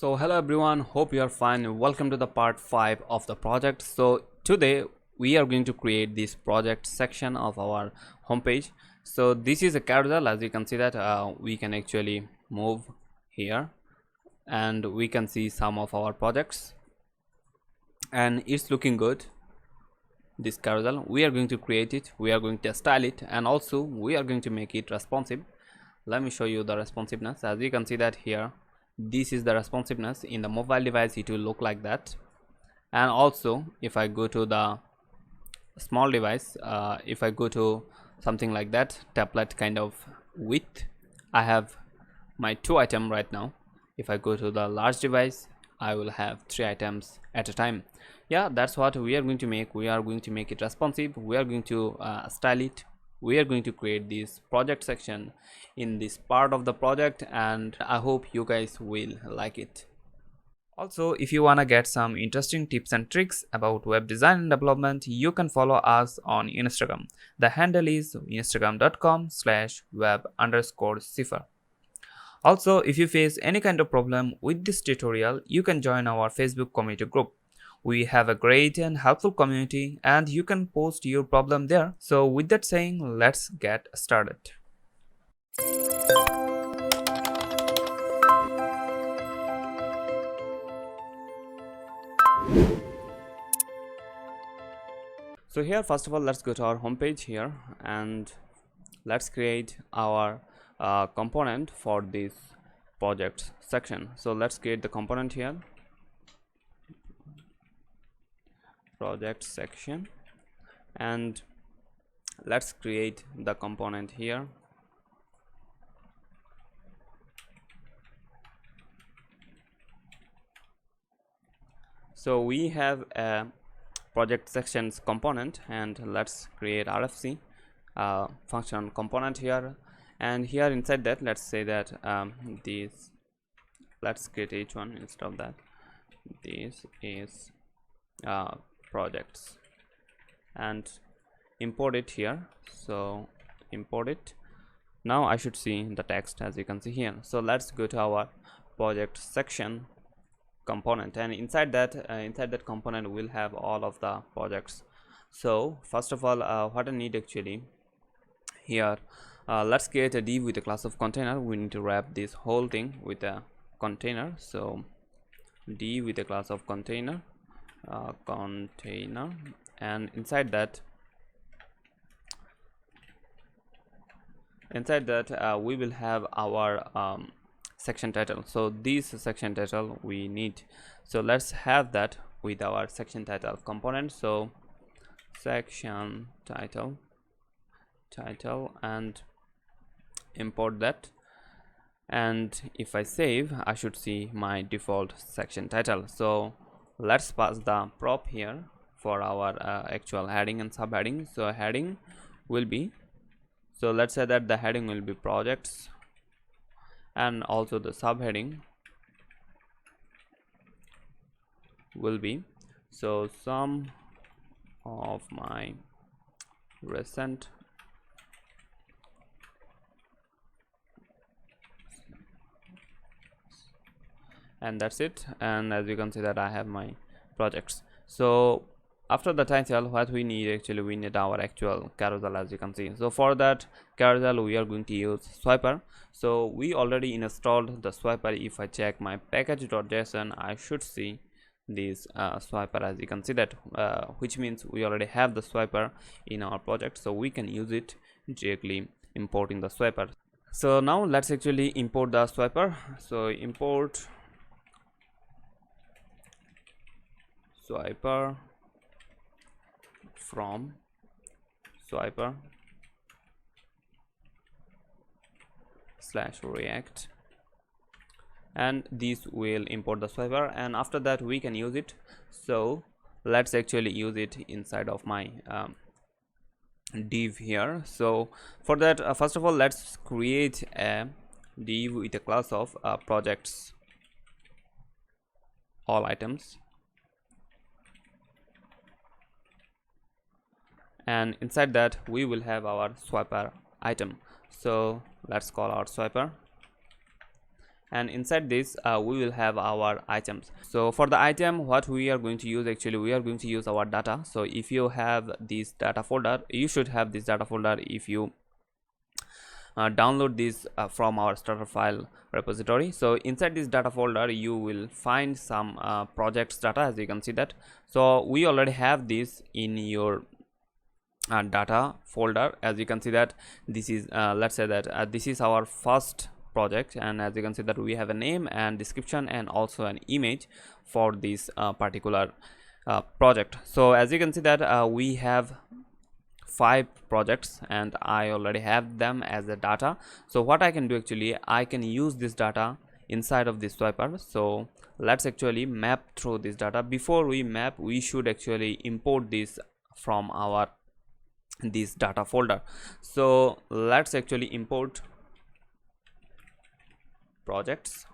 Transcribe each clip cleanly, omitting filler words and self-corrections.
So hello everyone, hope you are fine. Welcome to the part 5 of the project. So today we are going to create this project section of our homepage. So this is a carousel. As you can see that we can actually move here and we can see some of our projects and it's looking good. This carousel, we are going to create it, we are going to style it, and also we are going to make it responsive. Let me show you the responsiveness. As you can see that here, this is the responsiveness. In the mobile device it will look like that, and also if I go to the small device, if I go to something like that tablet kind of width, I have my 2 items right now. If I go to the large device, I will have 3 items at a time. Yeah, that's what we are going to make. We are going to make it responsive, we are going to style it, we are going to create this project section in this part of the project, and I hope you guys will like it. Also, if you wanna get some interesting tips and tricks about web design and development, you can follow us on Instagram. The handle is instagram.com/web_CIFAR. Also, if you face any kind of problem with this tutorial, you can join our Facebook community group. We have a great and helpful community and you can post your problem there. So with that saying, let's get started. So here, first of all, let's go to our homepage here and let's create our component for this project section. So let's create the component here, project section, and let's create the component here. So we have a project sections component, and let's create RFC function component here, and here inside that let's say that this, let's create each one instead of that. This is projects and import it here. So import it. Now I should see the text, as you can see here. So let's go to our project section component, and inside that component will have all of the projects. So first of all, what I need actually here, let's create a div with a class of container. We need to wrap this whole thing with a container. So div with a class of container, and inside that we will have our section title. So this section title we need, so let's have that with our section title component. So section title and import that, and if I save, I should see my default section title. So let's pass the prop here for our actual heading and subheading. So heading will be, so let's say that the heading will be projects, and also the subheading will be, so some of my recent and that's it. And as you can see that I have my projects. So after the title, what we need actually, we need our actual carousel, as you can see. So for that carousel we are going to use swiper. So we already installed the swiper. If I check my package.json, I should see this swiper, as you can see that, which means we already have the swiper in our project, so we can use it directly importing the swiper. So now let's actually import the swiper. So import swiper from swiper/react, and this will import the swiper, and after that we can use it. So let's actually use it inside of my div here. So for that, first of all, let's create a div with a class of projects all items, and inside that we will have our swiper item. So let's call our swiper, and inside this we will have our items. So for the item, what we are going to use, actually we are going to use our data. So if you have this data folder, you should have this data folder if you download this from our starter file repository. So inside this data folder you will find some projects data, as you can see that. So we already have this in your data folder. As you can see that this is let's say that this is our first project, and as you can see that we have a name and description and also an image for this particular project. So as you can see that we have 5 projects and I already have them as a data. So what I can do, actually I can use this data inside of this CIFAR. So let's actually map through this data. Before we map, we should actually import this from our this data folder. So let's actually import projects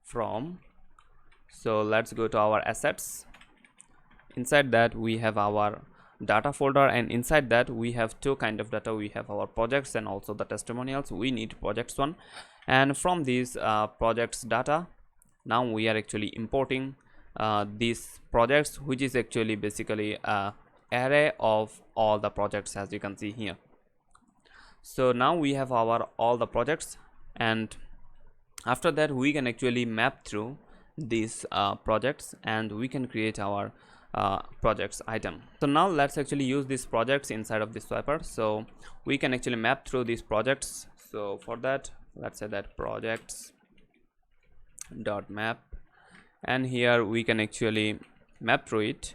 from, so let's go to our assets. Inside that we have our data folder, and inside that we have two kind of data. We have our projects and also the testimonials. We need projects one, and from these projects data, now we are actually importing these projects, which is actually basically a array of all the projects, as you can see here. So now we have our all the projects, and after that we can actually map through these projects and we can create our projects item. So now let's actually use these projects inside of this CIFAR. So we can actually map through these projects. So for that, let's say that projects dot map, and here we can actually map through it,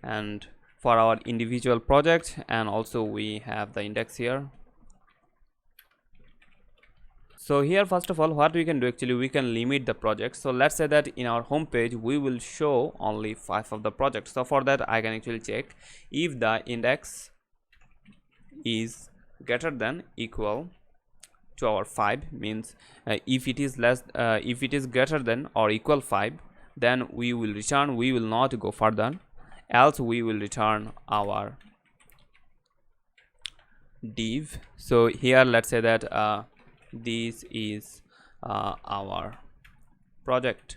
and for our individual project, and also we have the index here. So here first of all what we can do, actually we can limit the project. So let's say that in our home page we will show only 5 of the projects. So for that I can actually check if the index is greater than equal to our 5, means if it is less if it is greater than or equal 5, then we will return, we will not go further, else we will return our div. So here let's say that this is our project,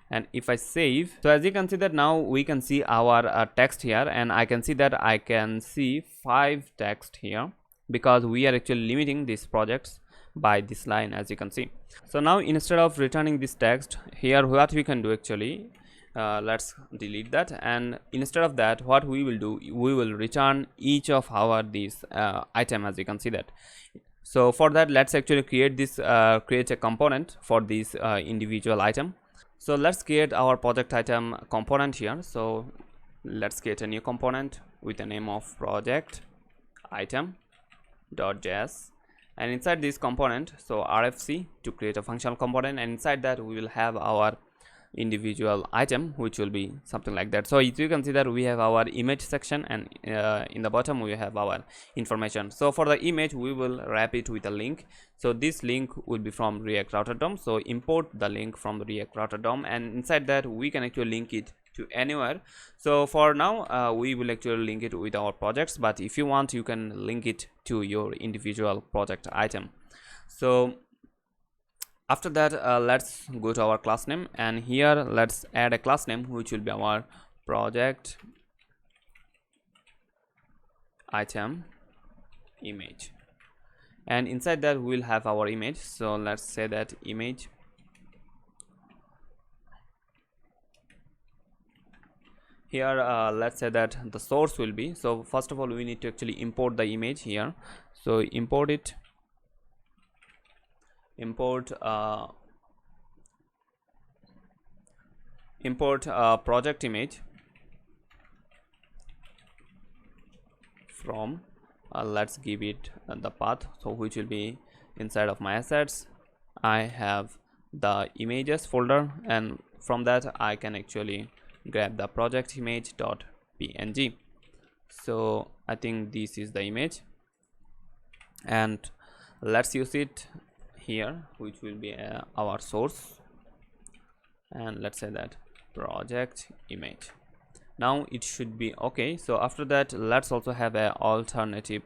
and if I save, so as you can see that now we can see our text here, and I can see that I can see 5 text here because we are actually limiting these projects by this line, as you can see. So now instead of returning this text here, what we can do, actually let's delete that, and instead of that what we will do, we will return each of our these item, as you can see that. So for that let's actually create this create a component for this individual item. So let's create our project item component here. So let's create a new component with the name of project item.js, and inside this component, so RFC to create a functional component, and inside that we will have our individual item, which will be something like that. So you can see that we have our image section, and in the bottom we have our information. So for the image we will wrap it with a link. So this link will be from React Router DOM. So import the link from the React Router DOM, and inside that we can actually link it to anywhere. So for now we will actually link it with our projects, but if you want you can link it to your individual project item. So after that let's go to our class name, and here let's add a class name which will be our project item image, and inside that we'll have our image. So let's say that image. Here let's say that the source will be, so first of all we need to actually import the image here. So import it, import project image from let's give it the path, so which will be inside of my assets. I have the images folder, and from that I can actually grab the project image.png. So I think this is the image, and let's use it here, which will be our source, and let's say that project image. Now it should be okay. So after that let's also have a alternative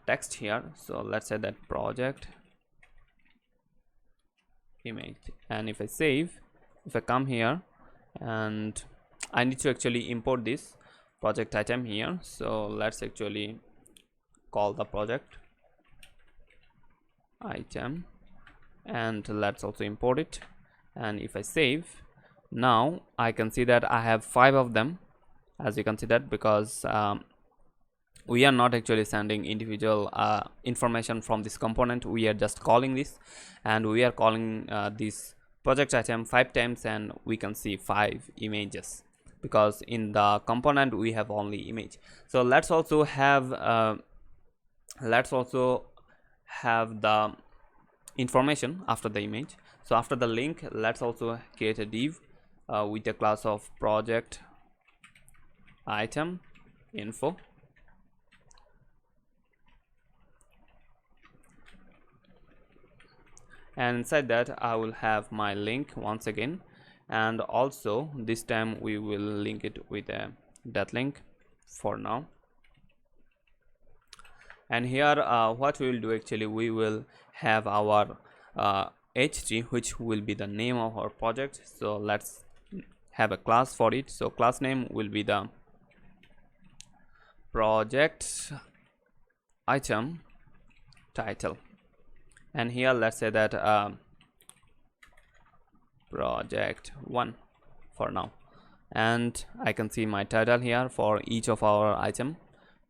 text here. So let's say that project image, and if I save, if I come here, and I need to actually import this project item here. So let's actually call the project item, and let's also import it. And if I save, now I can see that I have 5 of them, as you can see that, because we are not actually sending individual information from this component. We are just calling this, and we are calling this project item 5 times, and we can see 5 images, because in the component we have only image. So let's also have the information after the image. So after the link, let's also create a div with a class of project item info, and inside that I will have my link once again, and also this time we will link it with a that link for now. And here what we will do, actually we will have our hg, which will be the name of our project. So let's have a class for it. So class name will be the project item title, and here let's say that project 1 for now, and I can see my title here for each of our item.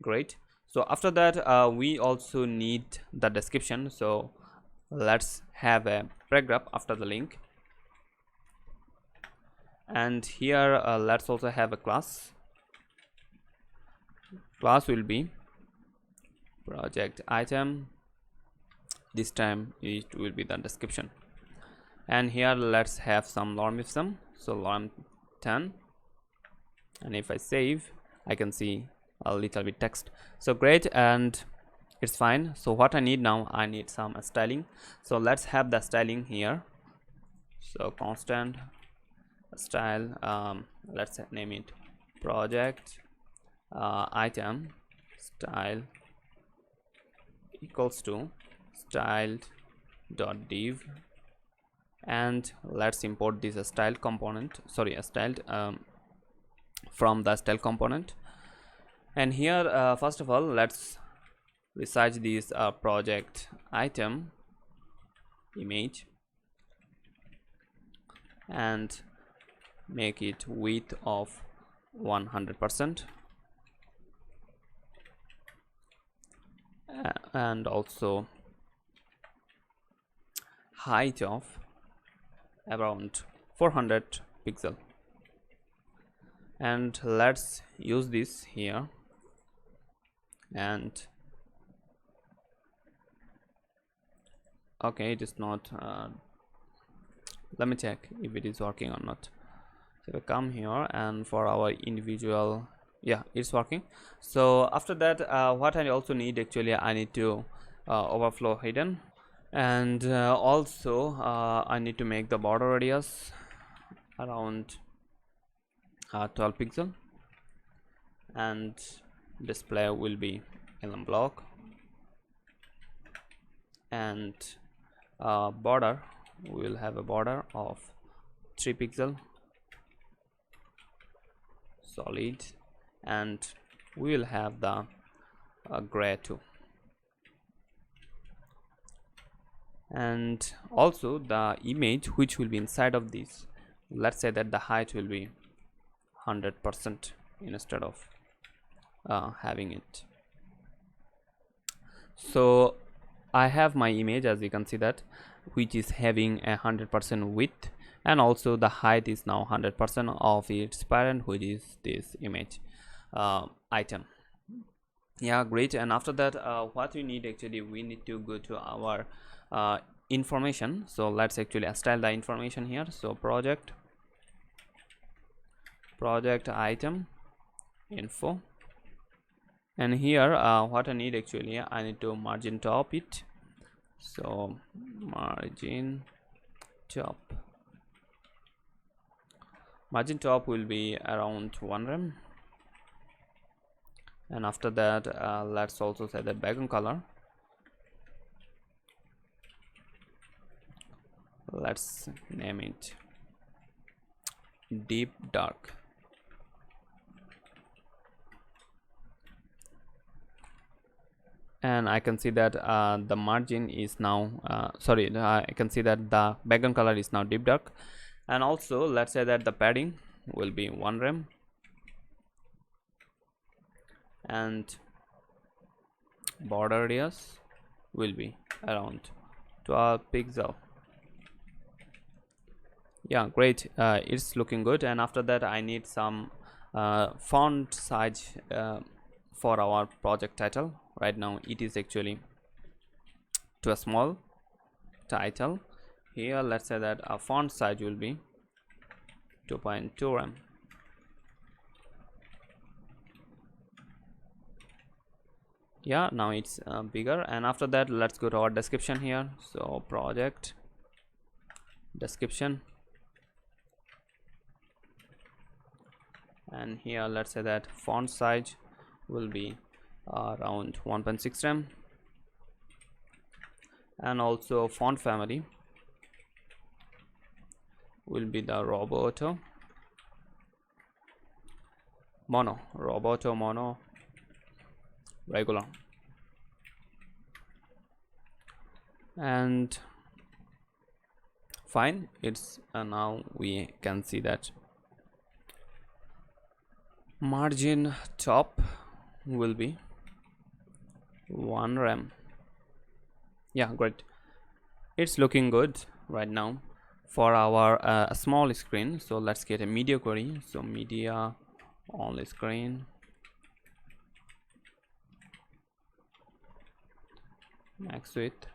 Great. So after that we also need the description. So let's have a paragraph after the link, and here let's also have a class. Class will be project item, this time it will be the description, and here let's have some lorem ipsum, so lorem 10, and if I save, I can see a little bit text. So great, and it's fine. So what I need now, I need some styling. So let's have the styling here. So constant style, let's name it project item style equals to styled dot div, and let's import this style component, sorry, a styled from the style component. And here first of all, let's resize this project item image and make it width of 100%, and also height of around 400 pixel. And let's use this here, and okay, it is not let me check if it is working or not. So we come here, and for our individual, yeah, it's working. So after that what I also need, actually I need to overflow hidden, and also I need to make the border radius around 12 pixel, and display will be element block, and border, we will have a border of 3 pixel solid, and we will have the gray too. And also the image which will be inside of this, let's say that the height will be 100% instead of having it. So I have my image, as you can see that, which is having 100% width, and also the height is now 100% of its parent, which is this image item. Yeah, great. And after that what we need, actually we need to go to our information. So let's actually style the information here. So project item info, and here what I need, actually I need to margin top it. So margin top will be around 1 rem, and after that let's also set the background color. Let's name it deep dark. And I can see that the margin is now I can see that the background color is now deep dark. And also let's say that the padding will be 1 rem and border radius will be around 12 pixel. Yeah, great. It's looking good. And after that I need some font size for our project title. Right now it is actually to a small title. Here let's say that our font size will be 2.2 rem. Yeah, now it's bigger. And after that let's go to our description here. So project description, and here let's say that font size will be around 1.6 rem, and also font family will be the Roboto Mono regular. And fine, it's now we can see that margin top will be 1 rem. Yeah, great. It's looking good right now for our small screen. So let's get a media query. So media only screen, max width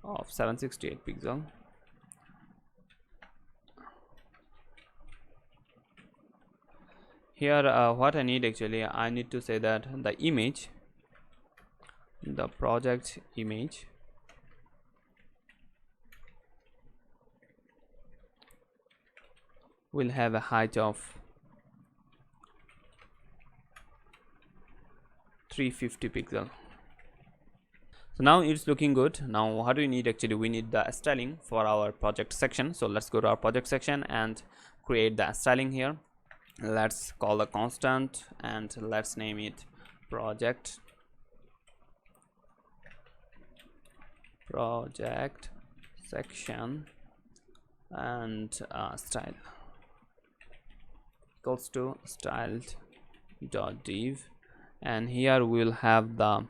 of 768 pixel. Here what I need, actually I need to say that the image, the project image will have a height of 350 pixel. So now it's looking good. Now what do we need, actually we need the styling for our project section. So let's go to our project section and create the styling here. Let's call the constant and let's name it project section, and style equals to styled dot div, and here we'll have the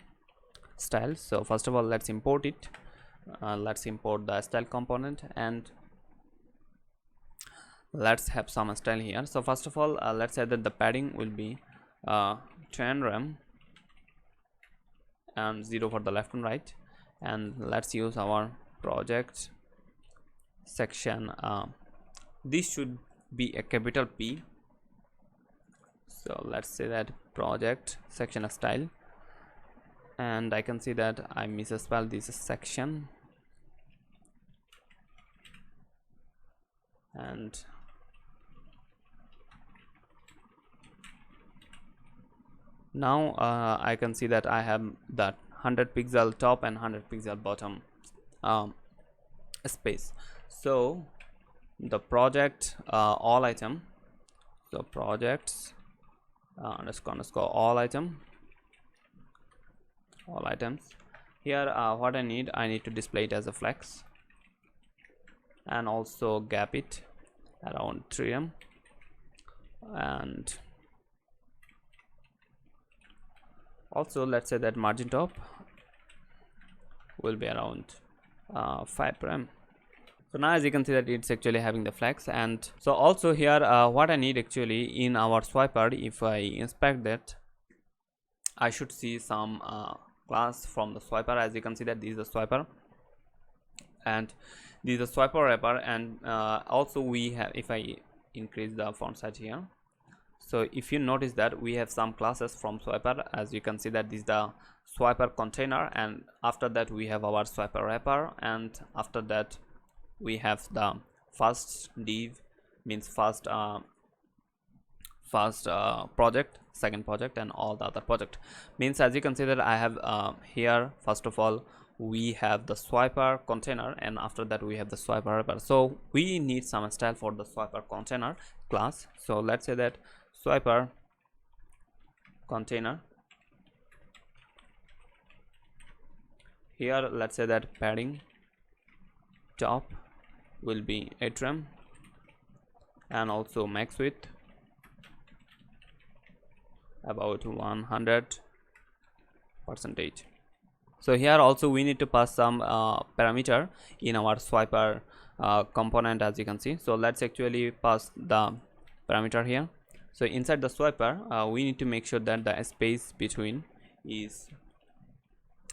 style. So first of all let's import it. Let's import the style component and let's have some style here. So first of all let's say that the padding will be 10 rem and 0 for the left and right, and let's use our project section. This should be a capital P. So let's say that project section style, and I can see that I misspelled this section, and now I can see that I have that 100 pixel top and 100 pixel bottom space. So the project all item, so projects underscore all items here. What I need to display it as a flex, and also gap it around 3 rem, and also let's say that margin top will be around 5 rem. So now as you can see that it's actually having the flex. And so also here what I need, actually in our swiper, if I inspect that, I should see some class from the swiper. As you can see that this is the swiper and this is the swiper wrapper, and also we have, if I increase the font size here, so if you notice that we have some classes from swiper. As you can see that this is the swiper container, and after that we have our swiper wrapper, and after that we have the first div, means first first project, second project, and all the other project. Means as you can see that I have here, first of all we have the swiper container, and after that we have the swiper wrapper. So we need some style for the swiper container class. So let's say that swiper container, here let's say that padding top will be atrium, and also max width about 100%. So here also we need to pass some parameter in our swiper component, as you can see. So let's actually pass the parameter here. So inside the swiper we need to make sure that the space between is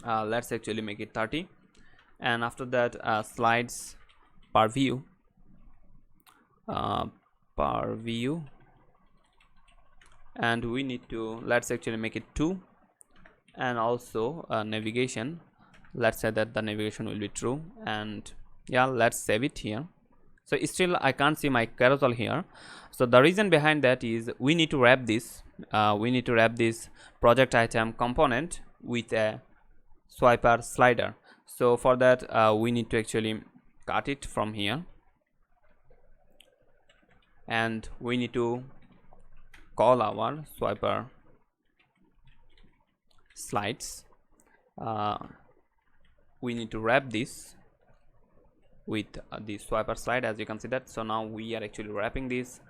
let's actually make it 30, and after that slides per view and we need to, let's actually make it 2, and also navigation, let's say that the navigation will be true, and yeah, let's save it here. So still I can't see my carousel here. So the reason behind that is we need to wrap this project item component with a swiper slider. So for that we need to actually cut it from here, and we need to call our swiper slides. We need to wrap this with the swiper slide, as you can see that. So now we are actually wrapping this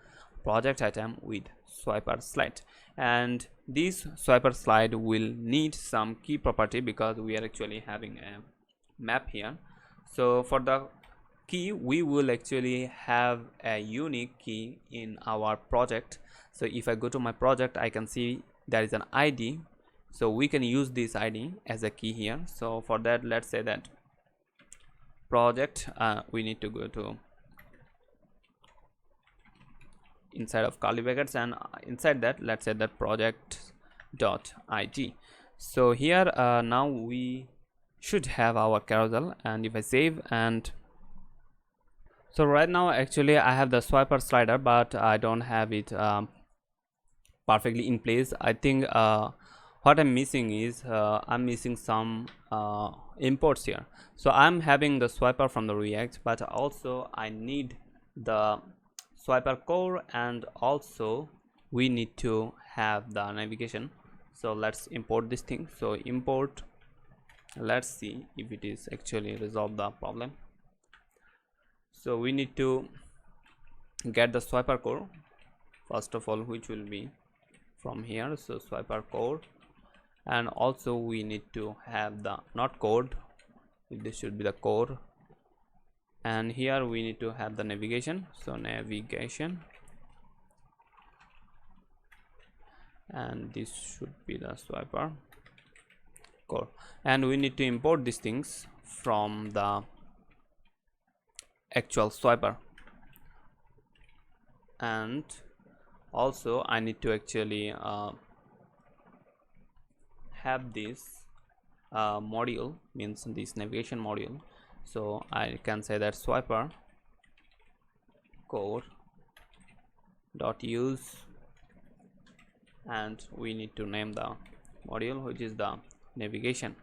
project item with swiper slide, and this swiper slide will need some key property because we are actually having a map here. So for the key we will actually have a unique key in our project. So if I go to my project, I can see there is an ID, so we can use this ID as a key here. So for that, let's say that project, we need to go to inside of curly brackets, and inside that let's say that project dot id. So here now we should have our carousel, and if I save, and so right now actually I have the swiper slider, but I don't have it perfectly in place. I think what I'm missing is I'm missing some imports here. So I'm having the swiper from the React, but also I need the swiper core, and also we need to have the navigation. So let's import this thing. So import, let's see if it is actually resolve the problem. So we need to get the swiper core first of all, which will be from here. So swiper core, and also we need to have the not code, this should be the core, and here we need to have the navigation. So navigation, and this should be the swiper core, and we need to import these things from the actual swiper. And also I need to actually have this module, means this navigation module. So I can say that swiper core dot use, and we need to name the module, which is the navigation.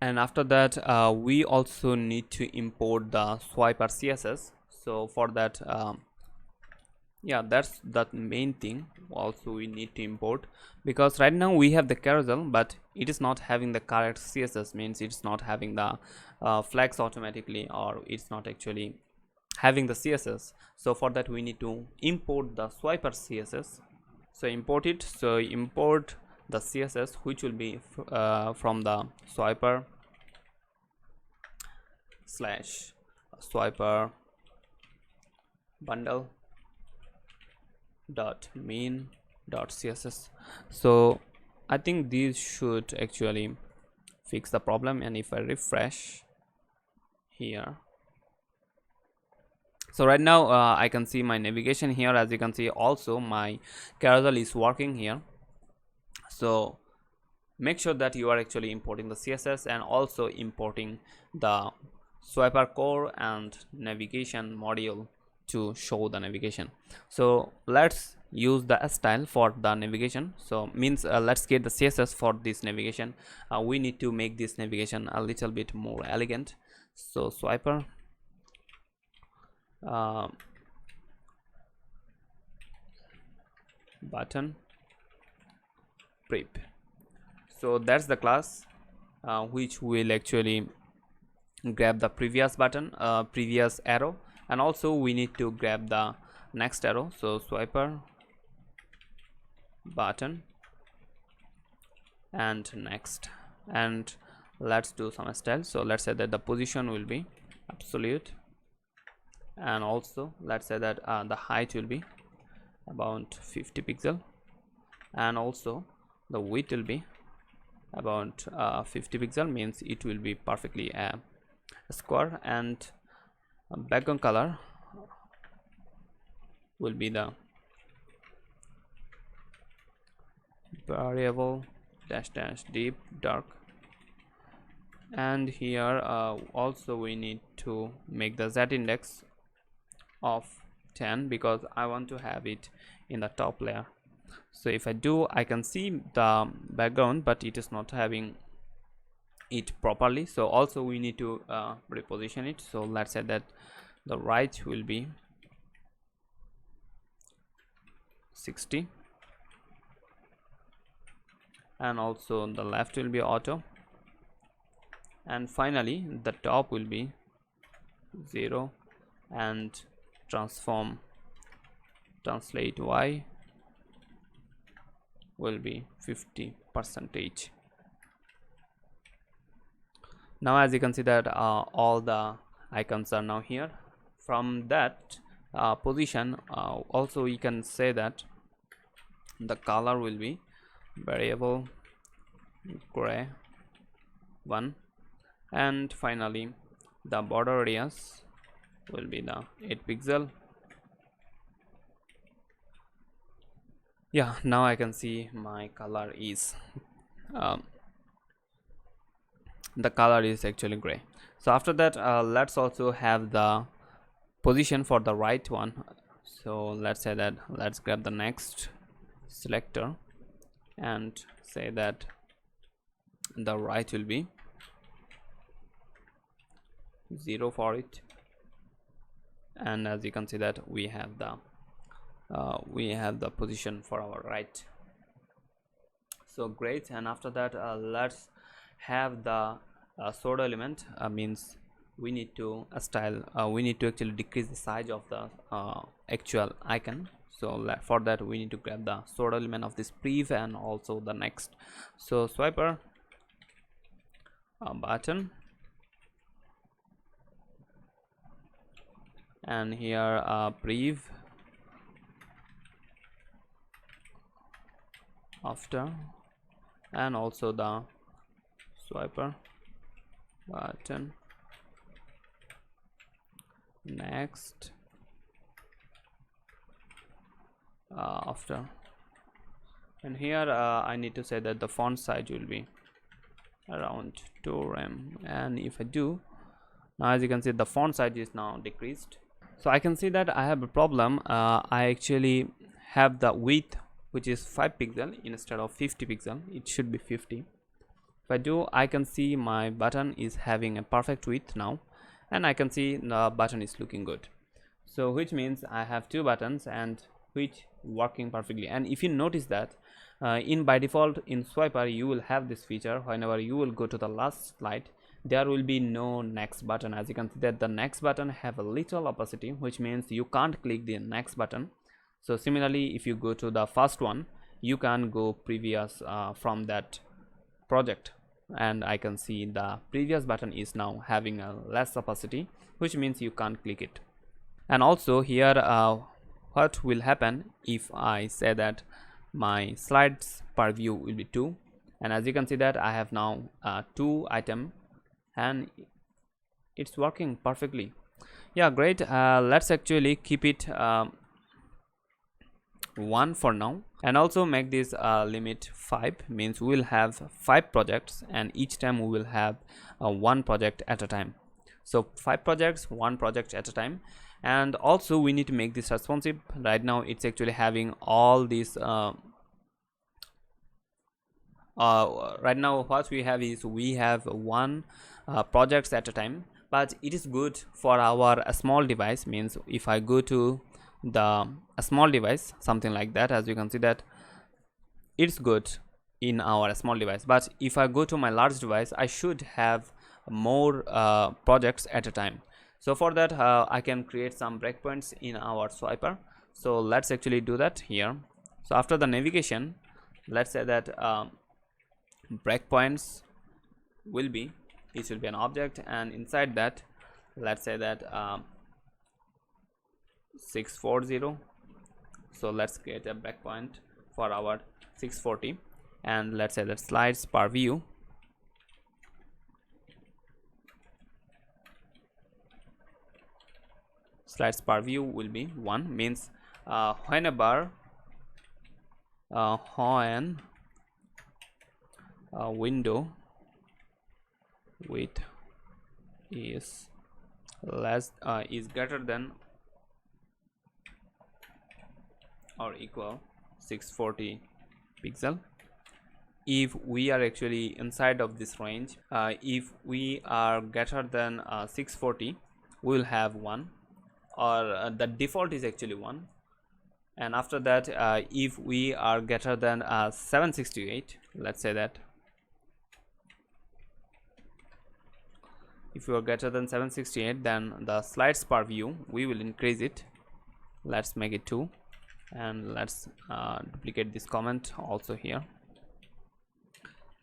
And after that we also need to import the swiper css. So for that yeah, that's the main thing also we need to import, because right now we have the carousel, but it is not having the correct css, means it's not having the flags automatically, or it's not actually having the css. So for that we need to import the swiper css. So import it. So import the css, which will be from the swiper slash swiper bundle dot main dot css. So I think these should actually fix the problem, and if I refresh here, so right now I can see my navigation here. As you can see, also my carousel is working here. So make sure that you are actually importing the css and also importing the swiper core and navigation module to show the navigation. So let's use the style for the navigation. So means let's get the CSS for this navigation. We need to make this navigation a little bit more elegant. So swiper button prep. So that's the class which will actually grab the previous button, previous arrow, and also we need to grab the next arrow. So swiper button and next, and let's do some style. So let's say that the position will be absolute, and also let's say that the height will be about 50 pixel, and also the width will be about 50 pixel, means it will be perfectly a square, and background color will be the variable dash dash deep dark. And here also we need to make the Z index of 10 because I want to have it in the top layer. So if I do, I can see the background, but it is not having it properly. So also we need to reposition it. So let's say that the right will be 60, and also the left will be auto, and finally the top will be 0, and translate Y will be 50%. Now as you can see that all the icons are now here. From that position also we can say that the color will be variable gray 1, and finally the border radius will be the 8 pixel. Yeah, now I can see my color is the color is actually gray. So after that let's also have the position for the right one. So let's say that let's grab the next selector and say that the right will be 0 for it, and as you can see that we have the position for our right. So great. And after that let's have the pseudo element, means we need to we need to actually decrease the size of the actual icon. So for that we need to grab the pseudo element of this prev and also the next. So swiper button, and here prev after, and also the swiper button next after. And here I need to say that the font size will be around 2 rem, and if I do, now as you can see the font size is now decreased. So I can see that I have a problem. I actually have the width which is 5 pixel instead of 50 pixel. It should be 50. If I do, I can see my button is having a perfect width now, and I can see the button is looking good. So which means I have two buttons and which working perfectly. And if you notice that in by default in swiper you will have this feature, whenever you will go to the last slide there will be no next button. As you can see that the next button have a little opacity, which means you can't click the next button. So similarly if you go to the first one, you can go previous from that project, and I can see the previous button is now having a less opacity, which means you can't click it. And also here what will happen if I say that my slides per view will be 2, and as you can see that I have now 2 item and it's working perfectly. Yeah, great. Let's actually keep it 1 for now, and also make this limit 5, means we will have 5 projects and each time we will have 1 project at a time. So 5 projects, 1 project at a time. And also we need to make this responsive. Right now it's actually having all these right now what we have is we have one projects at a time, but it is good for our small device. Means if I go to the small device, something like that, as you can see that it's good in our small device, but if I go to my large device, I should have more projects at a time. So for that I can create some breakpoints in our CIFAR. So let's actually do that here. So after the navigation, let's say that breakpoints will be, it will be an object, and inside that let's say that 640. So let's create a breakpoint for our 640, and let's say that slides per view will be 1. Means whenever when window width is is greater than or equal 640 pixel, if we are actually inside of this range, if we are greater than 640, we will have 1, or the default is actually 1. And after that if we are greater than 768, let's say that if you are greater than 768, then the slides per view we will increase it. Let's make it 2, and let's duplicate this comment also here.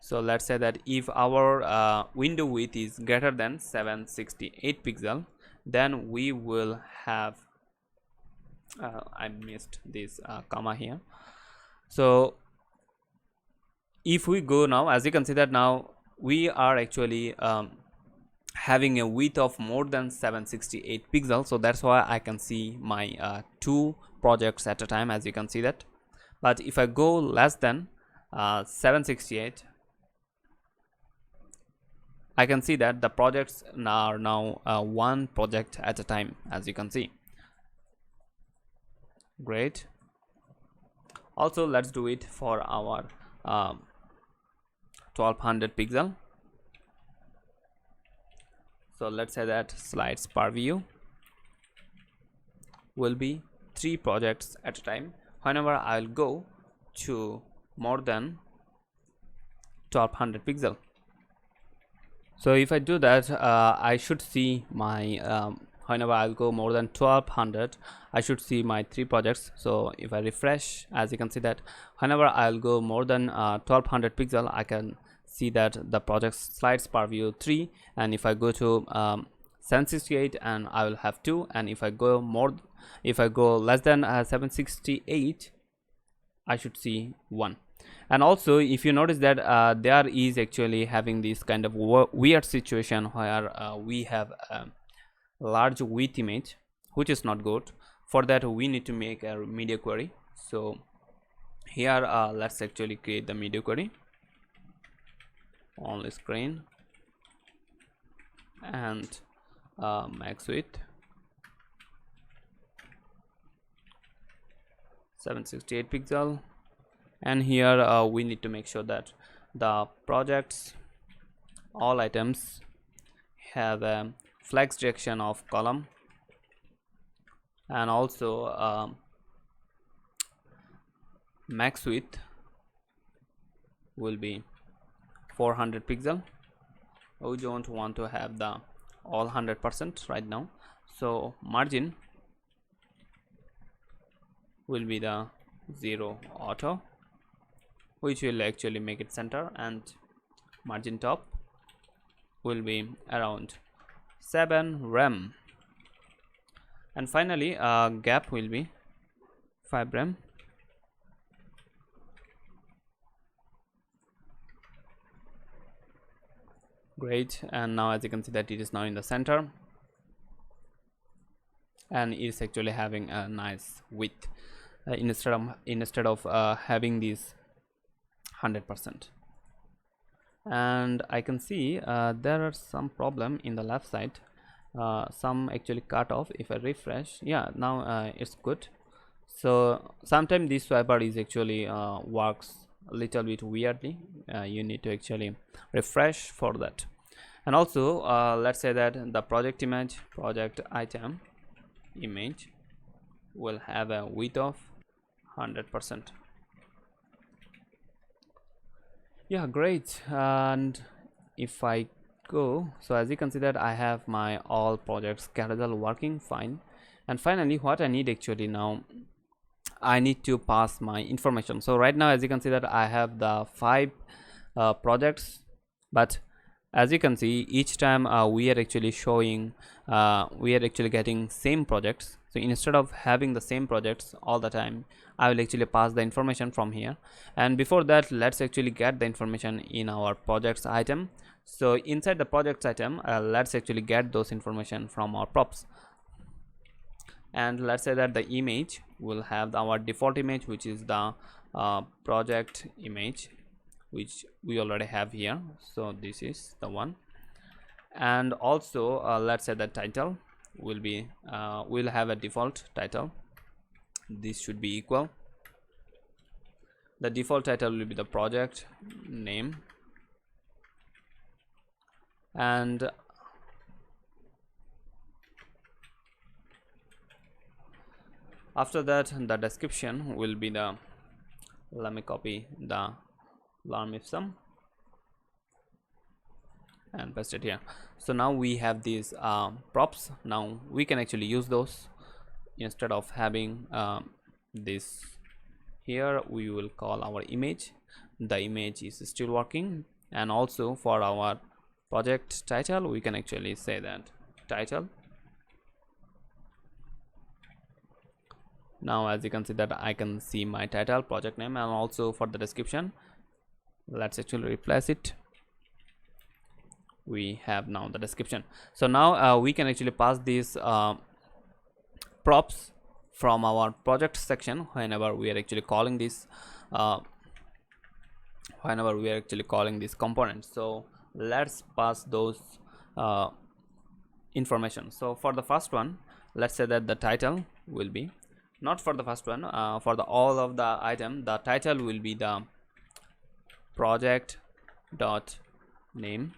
So let's say that if our window width is greater than 768 pixel, then we will have I missed this comma here. So if we go now, as you can see that now we are actually having a width of more than 768 pixels. So that's why I can see my 2 projects at a time, as you can see that. But if I go less than 768, I can see that the projects are now 1 project at a time, as you can see. Great. Also let's do it for our 1200 pixel. So let's say that slides per view will be 3 projects at a time whenever I'll go to more than 1200 pixel. So if I do that, I should see my whenever I'll go more than 1200, I should see my 3 projects. So if I refresh, as you can see that whenever I'll go more than 1200 pixel, I can see that the project slides per view 3, and if I go to 768, and I will have 2, and if I go less than 768, I should see 1. And also if you notice that there is actually having this kind of weird situation where we have large width image, which is not good. For that we need to make a media query. So here let's actually create the media query, only screen, and max width 768 pixel, and here we need to make sure that the projects, all items have a flex direction of column, and also max width will be 400 pixel. We don't want to have the all 100% right now, so margin will be the 0 auto, which will actually make it center, and margin top will be around 7 rem, and finally gap will be 5 rem. Great. And now as you can see that it is now in the center, and it is actually having a nice width instead of having this 100%. And I can see there are some problem in the left side. some actually cut off. If I refresh, yeah, now it's good. So sometimes this swiper is actually works a little bit weirdly. You need to actually refresh for that. And also let's say that the project image, project item image will have a width of 100%. Yeah, great. And if I go, so as you can see that I have my all projects carousel working fine. And finally, what I need actually now, I need to pass my information. So right now, as you can see that I have the 5 projects, but as you can see, each time we are actually showing, we are actually getting same projects. So instead of having the same projects all the time, I will actually pass the information from here. And before that, let's actually get the information in our projects item. So inside the projects item, let's actually get those information from our props. And let's say that the image will have our default image, which is the project image, which we already have here. So this is the one. And also let's say the title will be will have a default title. This should be equal. The default title will be the project name, and after that the description will be the, let me copy the alarm if some and paste it here. So now we have these props. Now we can actually use those. Instead of having this here, we will call our image. The image is still working. And also for our project title, we can actually say that title. Now as you can see that I can see my title, project name, and also for the description, let's actually replace it. We have now the description. So now we can actually pass these props from our project section whenever we are actually calling this component. So let's pass those information. So for the first one, let's say that the title will be, not for the first one, for the all of the item, the title will be the project dot name.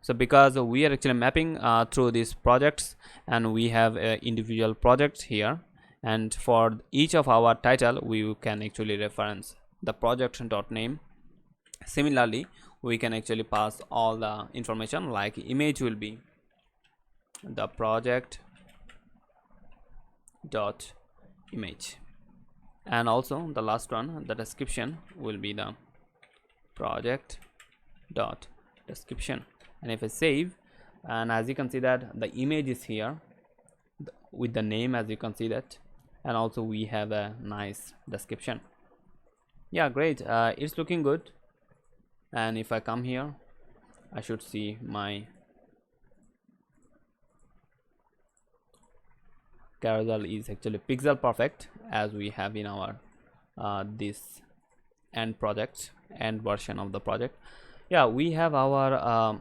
So because we are actually mapping through these projects, and we have individual projects here, and for each of our title we can actually reference the project dot name. Similarly, we can actually pass all the information, like image will be the project dot image, and also the last one, the description will be the project dot description. And if I save, and as you can see that the image is here with the name, as you can see that, and also we have a nice description. Yeah, great. It's looking good. And if I come here, I should see my carousel is actually pixel perfect, as we have in our this end project, end version of the project. Yeah, we have our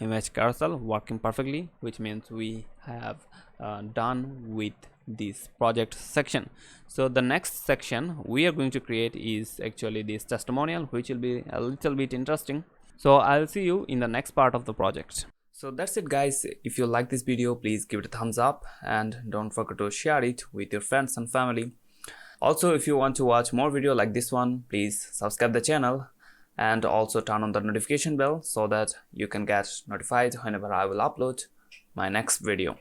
image carousel working perfectly, which means we have done with this project section. So the next section we are going to create is actually this testimonial, which will be a little bit interesting. So I'll see you in the next part of the project. So that's it, guys. If you like this video, please give it a thumbs up, and don't forget to share it with your friends and family. Also, if you want to watch more video like this one, please subscribe the channel, and also turn on the notification bell so that you can get notified whenever I will upload my next video.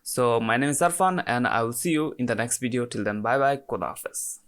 So my name is Arfan, and I will see you in the next video. Till then, bye bye, Khuda Hafiz.